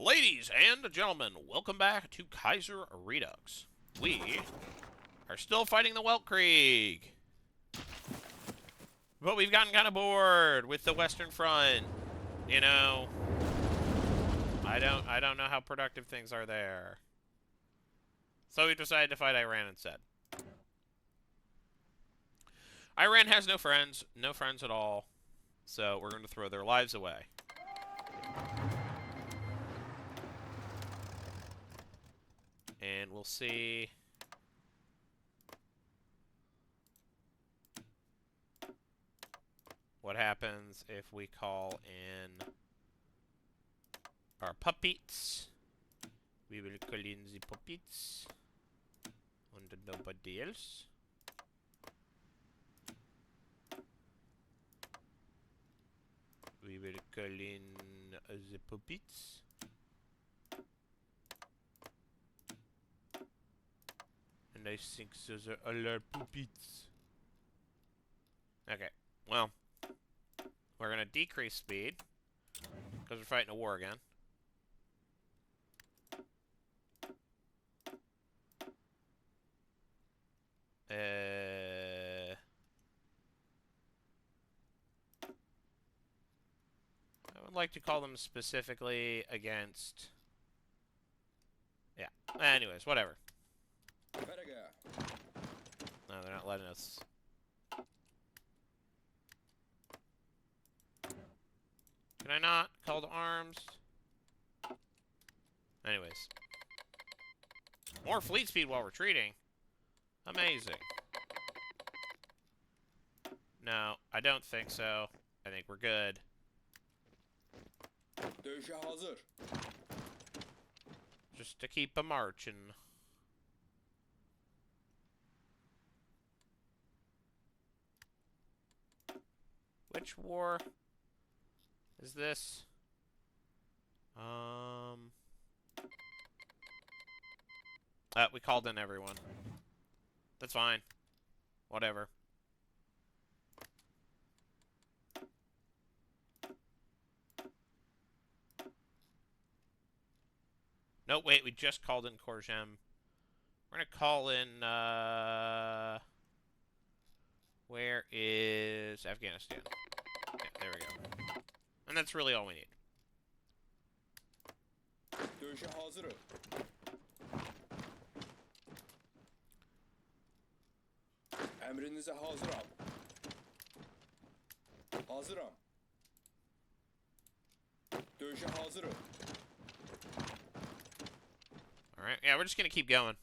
Ladies and gentlemen, welcome back to Kaiserredux. We are still fighting the Weltkrieg. But we've gotten kind of bored with the Western Front. You know, I don't know how productive things are there. So we decided to fight Iran instead. Iran has no friends at all. So we're going to throw their lives away. And we'll see what happens if we call in our puppets. We will call in the puppets and nobody else. We will call in the puppets. And I think those are all our puppets. Okay, well, we're going to decrease speed because we're fighting a war again. I would like to call them specifically against... Yeah, anyways, whatever. No, they're not letting us. Can I not call to arms? Anyways. More fleet speed while retreating. Amazing. No, I don't think so. I think we're good. Just to keep a marching. Which war is this? We called in everyone. That's fine. Whatever. No, wait, we just called in Korjem. We're gonna call in, where is Afghanistan? Yeah, there we go. And that's really all we need. Emrinize hazırım. Hazırım. Dövüşe hazırım. Alright, yeah, we're just gonna keep going.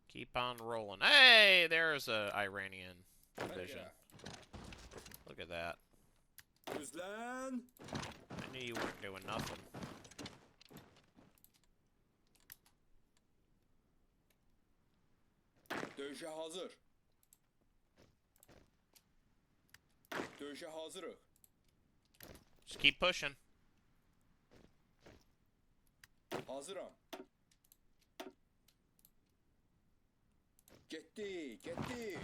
Keep on rolling. Hey, there's a Iranian division. Look at that. Düzlen. I knew you weren't doing nothing. Dövüşe hazır. Dövüşe hazırım. Just keep pushing. Hazırım. Gitti, gitti.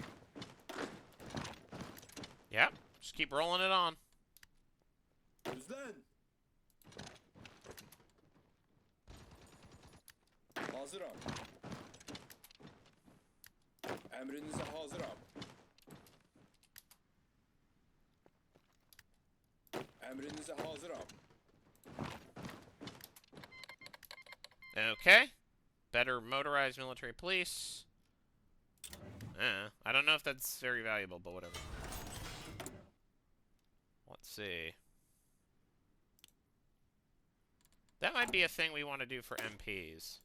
Yep, just keep rolling it on. Düzlen. Hazırım. Emrinize hazırım. Emrinize hazırım. Okay. Better motorized military police. I don't know if that's very valuable, but whatever. Let's see. That might be a thing we want to do for MPs.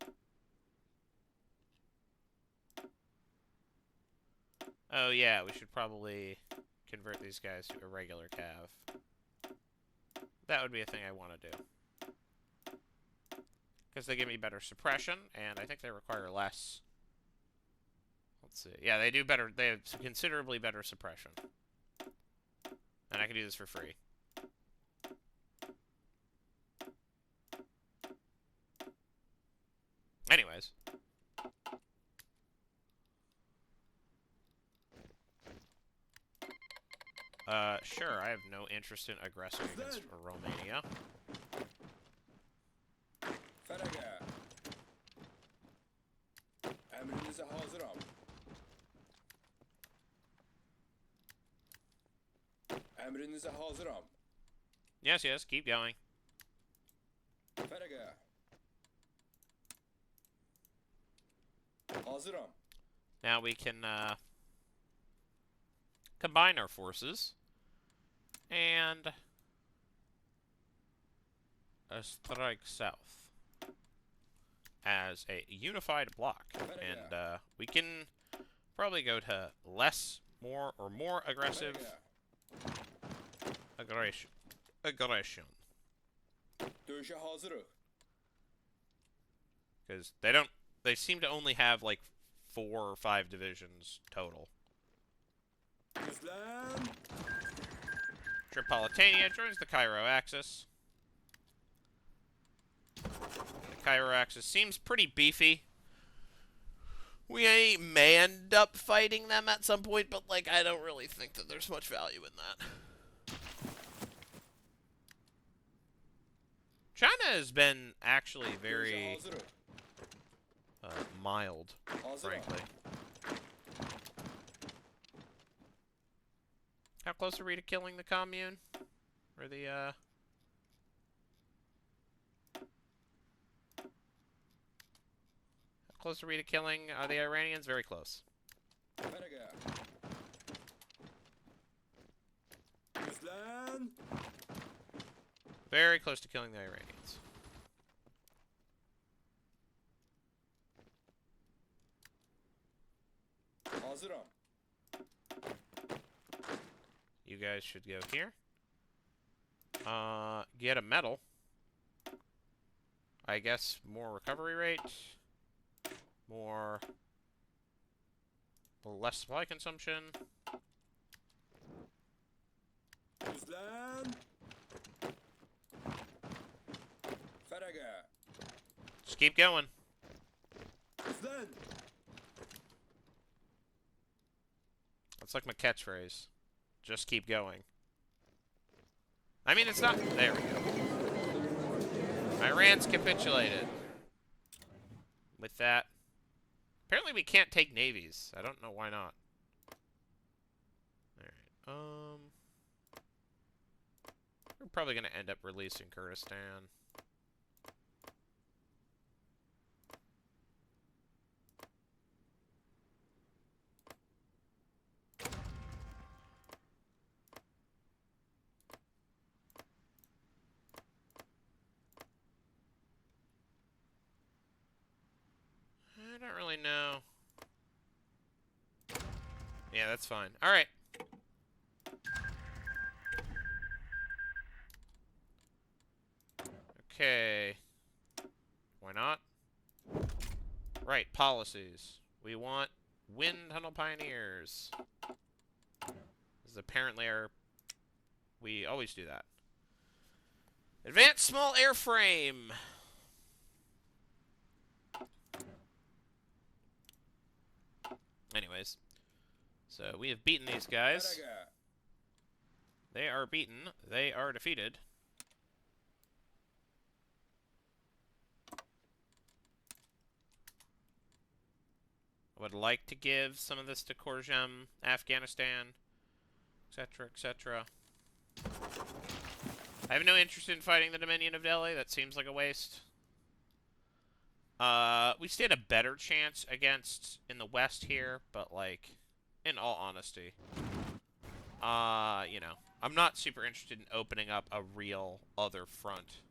Oh yeah, we should probably convert these guys to a regular cav. That would be a thing I want to do. Because they give me better suppression, and I think they require less. Let's see. Yeah, they do better. They have considerably better suppression. And I can do this for free. Anyways. Sure, I have no interest in aggressing against Romania. Emrinize hazırım. Emrinize hazırım. Yes, yes, keep going. Ferege. Hazırım. Now we can combine our forces and strike south as a unified block. And we can probably go to less, more, or more aggressive aggression. Dövüşe hazırıq. Because they seem to only have like 4 or 5 divisions total. Düzlən. Tripolitania joins the Cairo axis. The Cairo axis seems pretty beefy. We may end up fighting them at some point, but like I don't really think that there's much value in that. China has been actually very mild, frankly. How close are we to killing the commune? Or the, How close are we to killing the Iranians? Very close. Ferege. Düzlən. Very close to killing the Iranians. Hazırım. You guys should go here. Get a medal. I guess more recovery rate. Less supply consumption. Düzlən. Ferege. Just keep going. Düzlən. That's like my catchphrase. Just keep going. I mean, it's not... There we go. Iran's capitulated. With that... Apparently we can't take navies. I don't know why not. Alright, we're probably going to end up releasing Kurdistan. I don't really know. Yeah, that's fine. Alright. Okay. Why not? Right, policies. We want wind tunnel pioneers. This is apparently our... We always do that. Advanced small airframe. Anyways. So, we have beaten these guys. Ferege. They are beaten. They are defeated. I would like to give some of this to Khorram, Afghanistan, etc., etc. I have no interest in fighting the Dominion of Delhi. That seems like a waste. We stand a better chance against in the west here, but like, in all honesty, you know, I'm not super interested in opening up a real other front.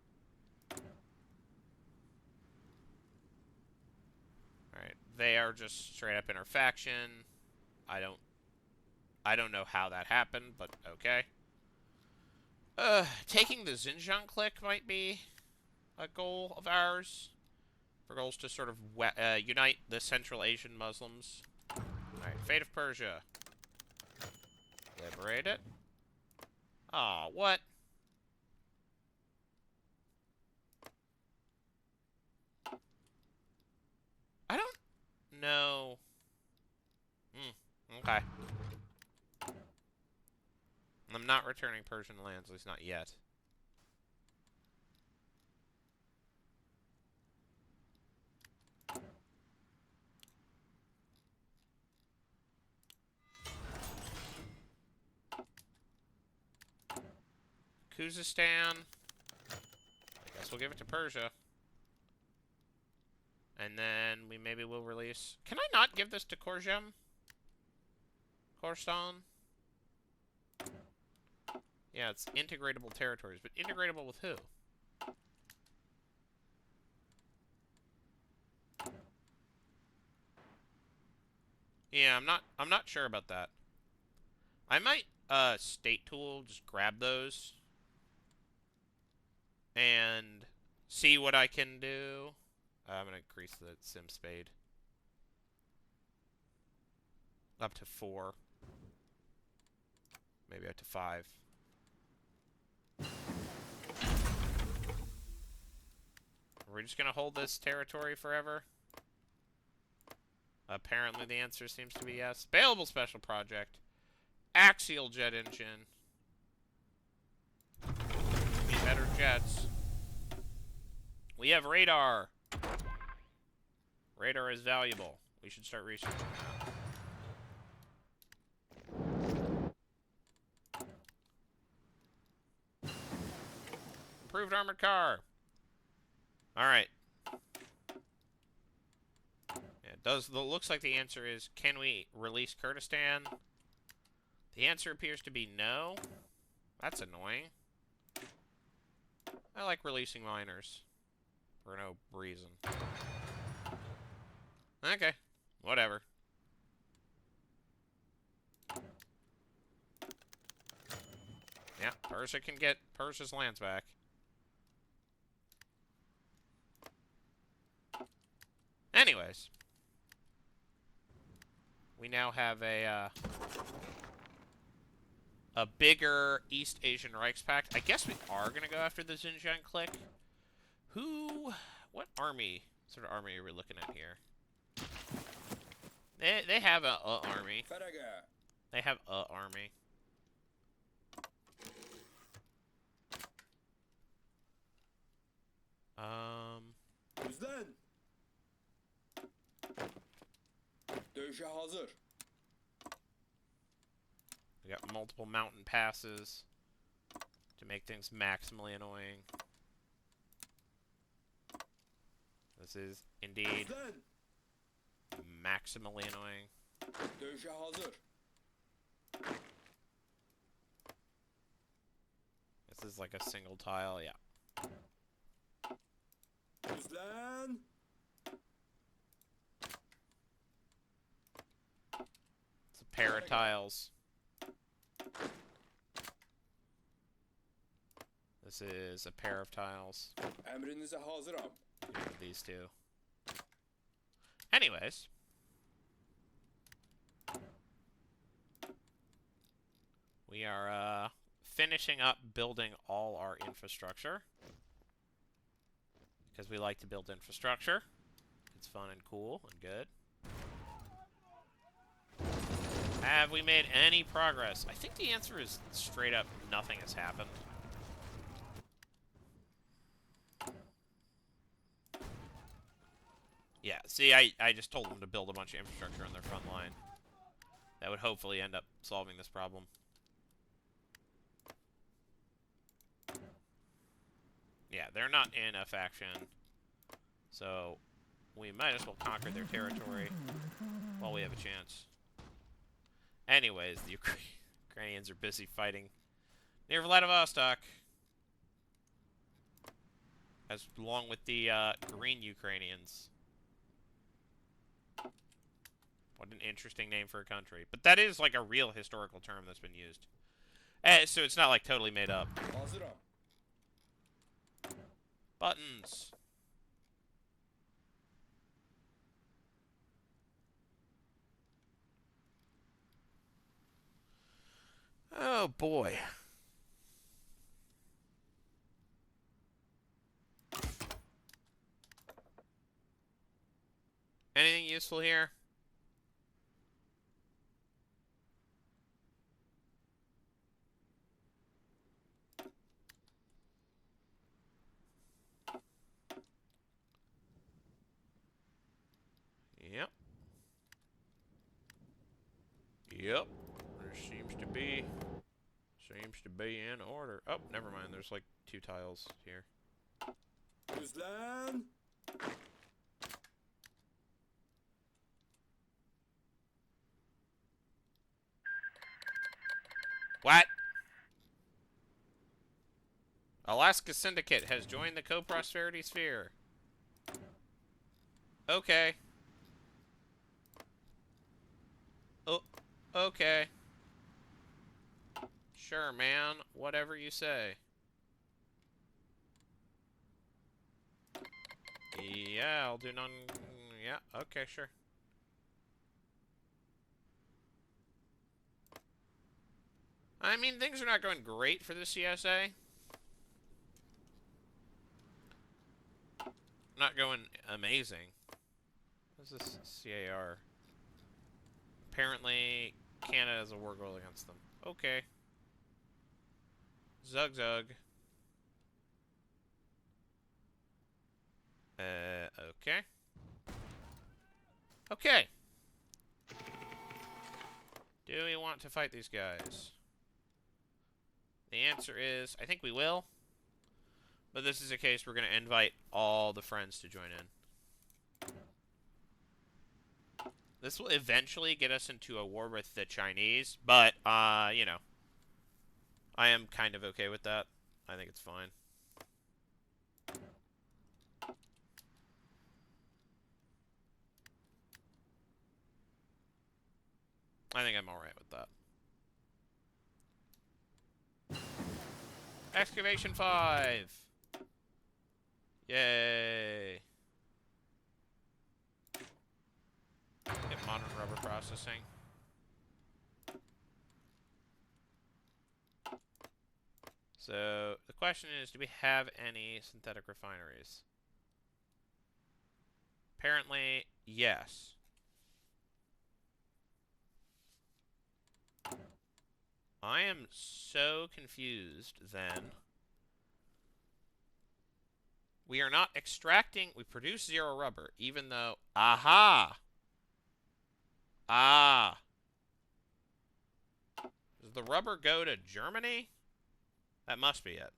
Alright, they are just straight up in our faction. I don't know how that happened, but okay. Taking the Xinjiang clique might be a goal of ours. For goals to sort of unite the Central Asian Muslims. Alright, Fate of Persia. Liberate it. Aw, what? I don't know. Okay. I'm not returning Persian lands, at least not yet. Khuzestan. I guess we'll give it to Persia. And then we maybe will release... Can I not give this to Khorasan? Khorasan? Yeah, it's integratable territories, but integratable with who? Yeah, I'm not sure about that. I might state tool, just grab those and see what I can do. I'm gonna increase the sim spade up to 4. Maybe up to 5. We're just gonna hold this territory forever? Apparently the answer seems to be yes. Available special project. Axial jet engine. Give me better jets. We have radar. Radar is valuable. We should start researching that. Improved armored car. Alright. Yeah, looks like the answer is, can we release Kurdistan? The answer appears to be no. That's annoying. I like releasing miners. For no reason. Okay. Whatever. Yeah, Persia can get Persia's lands back. Anyways. We now have a bigger East Asian Reichspakt. I guess we are going to go after the Xinjiang clique. What army, sort of army are we looking at here? They have a army. They have a army. Yüzlen. Dövüşe hazır. We got multiple mountain passes to make things maximally annoying. This is indeed Yüzlen. maximally annoying. Dövüşe hazır. This is like a single tile, yeah. Yüzlen. It's a pair of tiles. This is a pair of tiles. Emrinize hazırım. These two. Anyways. We are finishing up building all our infrastructure. Because we like to build infrastructure. It's fun and cool and good. Have we made any progress? I think the answer is straight up nothing has happened. Yeah, see, I just told them to build a bunch of infrastructure on their front line. That would hopefully end up solving this problem. Yeah, they're not in a faction. So, we might as well conquer their territory while we have a chance. Anyways, the Ukrainians are busy fighting near Vladivostok. Along with the Green Ukrainians. What an interesting name for a country. But that is like a real historical term that's been used. So it's not like totally made up. Hazırım. Buttons. Oh boy. Anything useful here? Yep. Yep. There seems seems to be in order. Oh, never mind. There's like 2 tiles here. Gözlen. What? Alaska Syndicate has joined the Co-Prosperity Sphere. Okay. Oh, okay. Sure, man. Whatever you say. Yeah, I'll do none. Yeah, okay, sure. I mean, things are not going great for the CSA. Not going amazing. What's this CAR? Apparently, Canada has a war goal against them. Okay. Zug zug. Okay. Okay. Do we want to fight these guys? The answer is, I think we will. But this is a case we're going to invite all the friends to join in. This will eventually get us into a war with the Chinese, but, you know, I am kind of okay with that. I think it's fine. I think I'm alright with that. Excavation 5! Yay! Get modern rubber processing. So, the question is, do we have any synthetic refineries? Apparently, yes. I am so confused, then. We are not extracting... We produce 0 rubber, even though... Aha! Ah! Does the rubber go to Germany? That must be it.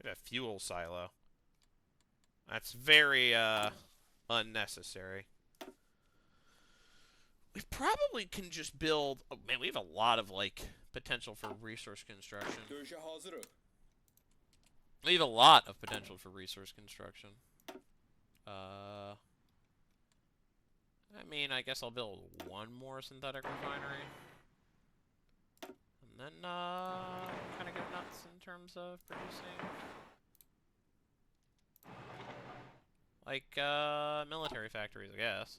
We have a fuel silo. That's very, unnecessary. We probably can just build... Oh, man, we have a lot of, like, potential for resource construction. Dövüşe hazırım. We have a lot of potential for resource construction. I mean, I guess I'll build 1 more synthetic refinery. And then, kind of go nuts in terms of producing... Like, military factories, I guess.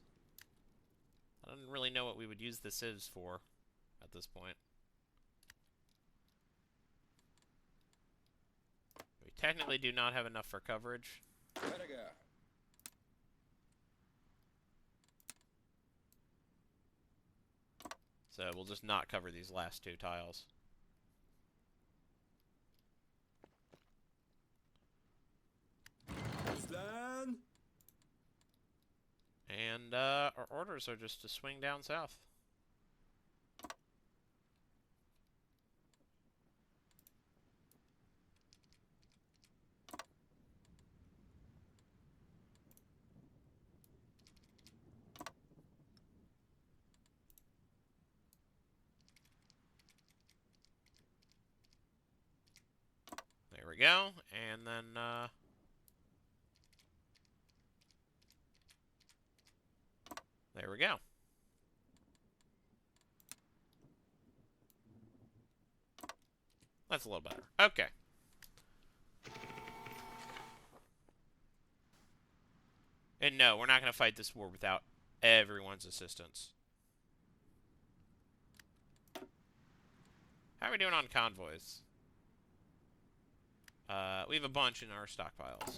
I don't really know what we would use the civs for at this point. We technically do not have enough for coverage. Verga. So we'll just not cover these last 2 tiles. Gözlen. And our orders are just to swing down south. There we go. And then, there we go. That's a little better. Okay. And no, we're not going to fight this war without everyone's assistance. How are we doing on convoys? We have a bunch in our stockpiles.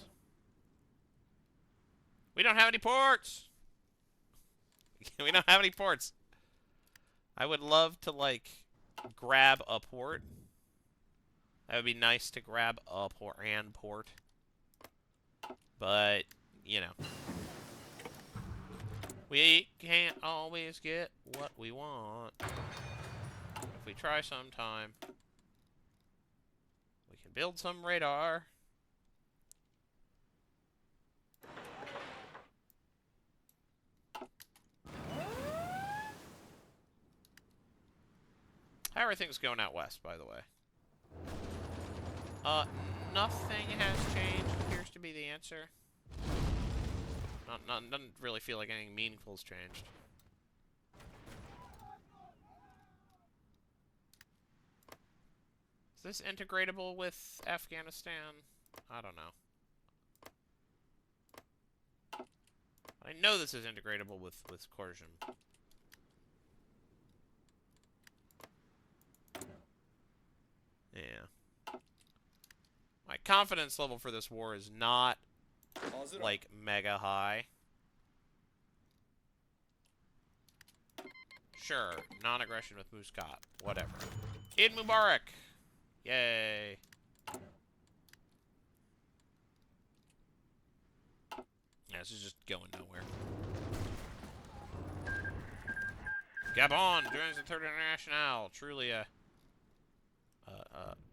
We don't have any ports! We don't have any ports. I would love to, like, grab a port. That would be nice to grab a port. But, you know. We can't always get what we want. If we try sometime, we can build some radar. How are things going out west, by the way? Nothing has changed, appears to be the answer. Doesn't really feel like anything meaningful has changed. Is this integratable with Afghanistan? I don't know. I know this is integratable with Korjum. Yeah. My confidence level for this war is not, like, mega high. Sure, non-aggression with Muscat. Whatever. Eid Mubarak! Yay. Yeah, this is just going nowhere. Gabon joins the Third International. Truly a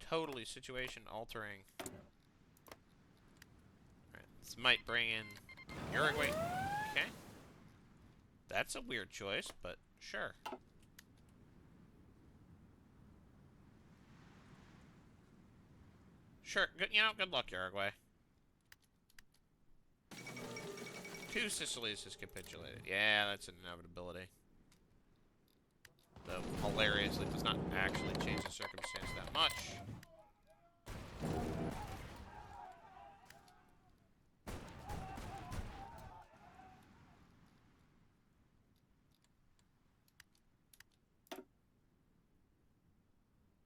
totally situation-altering. Right, this might bring in Uruguay. Okay. That's a weird choice, but sure. Sure, good, you know, good luck, Uruguay. 2 Sicilies has capitulated. Yeah, that's an inevitability. Though, hilariously, does not actually change the circumstance that much.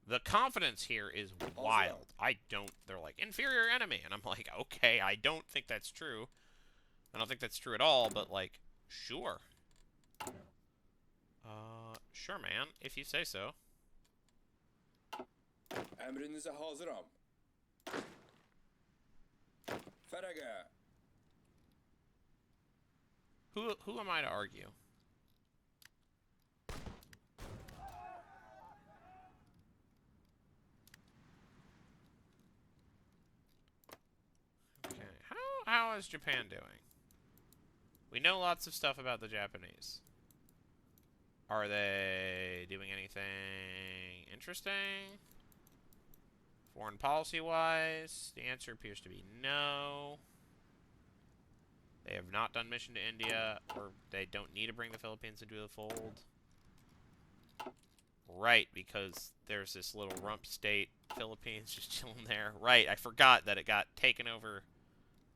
The confidence here is wild. I don't... They're like, inferior enemy. And I'm like, okay, I don't think that's true. I don't think that's true at all, but, like, sure. Sure, man. If you say so. Emrinize hazırım. Feraga. Who am I to argue? Okay. How is Japan doing? We know lots of stuff about the Japanese. Are they doing anything interesting? Foreign policy-wise, the answer appears to be no. They have not done mission to India, or they don't need to bring the Philippines into the fold. Right, because there's this little rump state, Philippines, just chilling there. Right, I forgot that it got taken over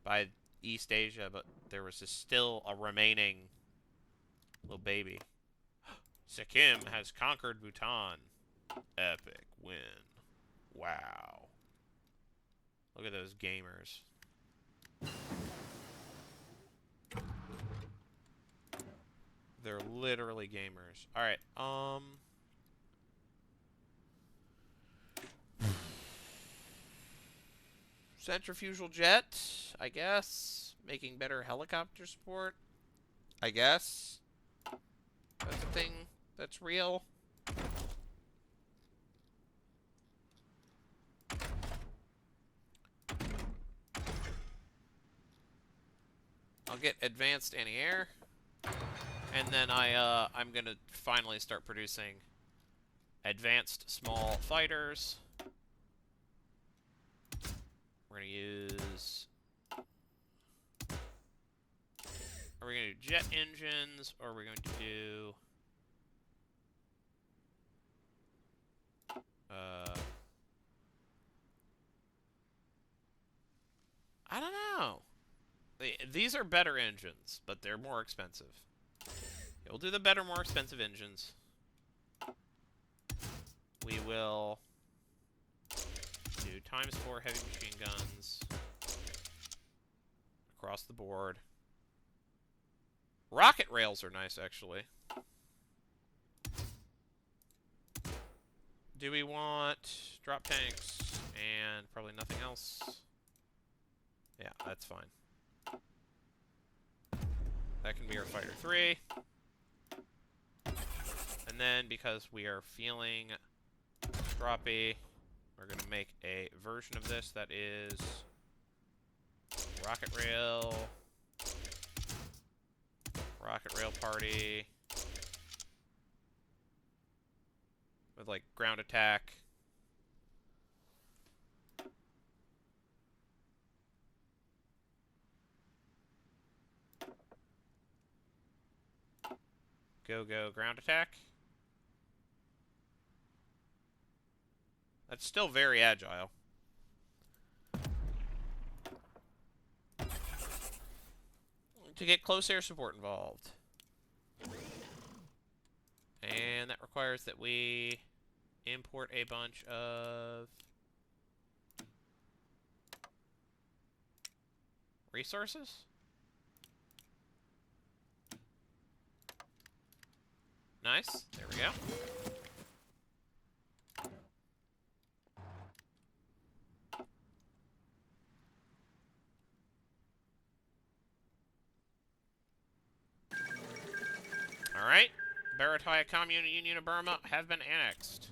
by East Asia, but there was still a remaining little baby. Sikkim has conquered Bhutan. Epic win. Wow. Look at those gamers. They're literally gamers. Alright, centrifugal jet, I guess. Making better helicopter support, I guess. That's a thing that's real. I'll get advanced anti-air. And then I'm gonna finally start producing advanced small fighters. We're gonna use... Are we gonna do jet engines, or are we going to do... I don't know. These are better engines, but they're more expensive. Yeah, we'll do the better, more expensive engines. We will do ×4 heavy machine guns across the board. Rocket rails are nice, actually. Do we want drop tanks and probably nothing else? Yeah, that's fine. That can be our fighter 3. And then, because we are feeling droppy, we're going to make a version of this that is rocket rail party with like ground attack. Go ground attack. That's still very agile. To get close air support involved. And that requires that we import a bunch of resources. Nice. There we go. Alright. Barataya Commune and Union of Burma have been annexed.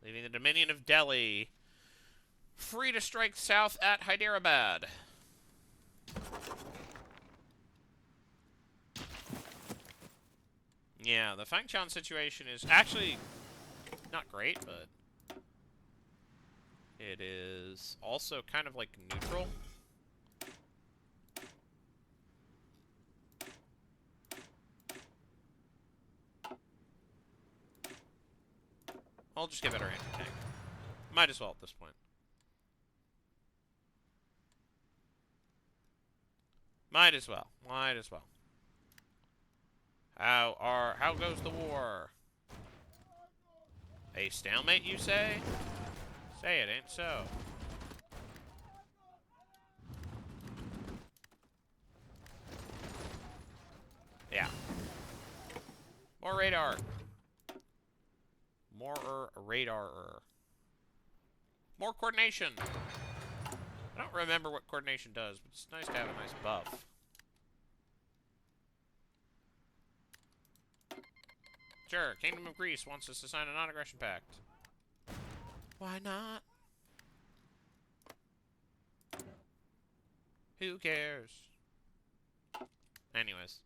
Leaving the Dominion of Delhi free to strike south at Hyderabad. Yeah, the Fangchan situation is actually not great, but it is also kind of like neutral. I'll just get better anti-tank. Might as well at this point. Might as well. Might as well. How goes the war? A stalemate, you say? Say it ain't so. Yeah. More radar. More radar. More coordination. I don't remember what coordination does, but it's nice to have a nice buff. Sure, Kingdom of Greece wants us to sign a non-aggression pact. Why not? Who cares? Anyways.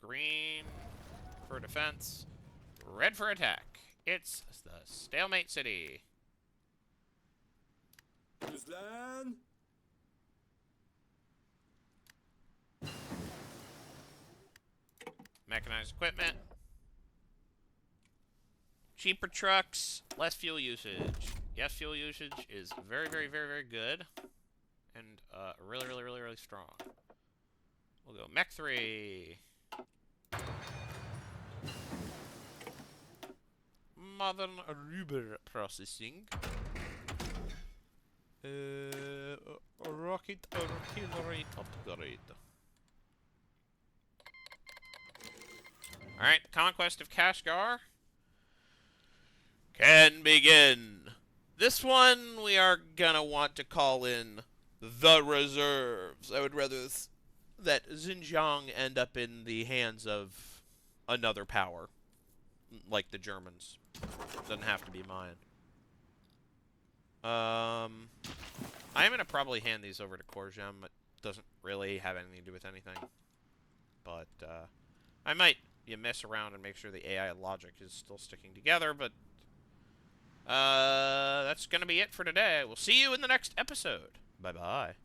Green for defense. Red for attack. It's the Stalemate City. Ruslan! Mechanized equipment. Cheaper trucks, less fuel usage. Yes, fuel usage is very, very, very, very good. And really, really, really, really strong. We'll go Mech 3. Modern Ruber processing. Rocket artillery upgrade. Alright, conquest of Kashgar can begin. This one we are gonna want to call in the reserves. I would rather that Xinjiang end up in the hands of another power, like the Germans. Doesn't have to be mine. I'm gonna probably hand these over to Korjem. It doesn't really have anything to do with anything. But, I might mess around and make sure the AI logic is still sticking together, but, that's gonna be it for today. We'll see you in the next episode. Bye-bye.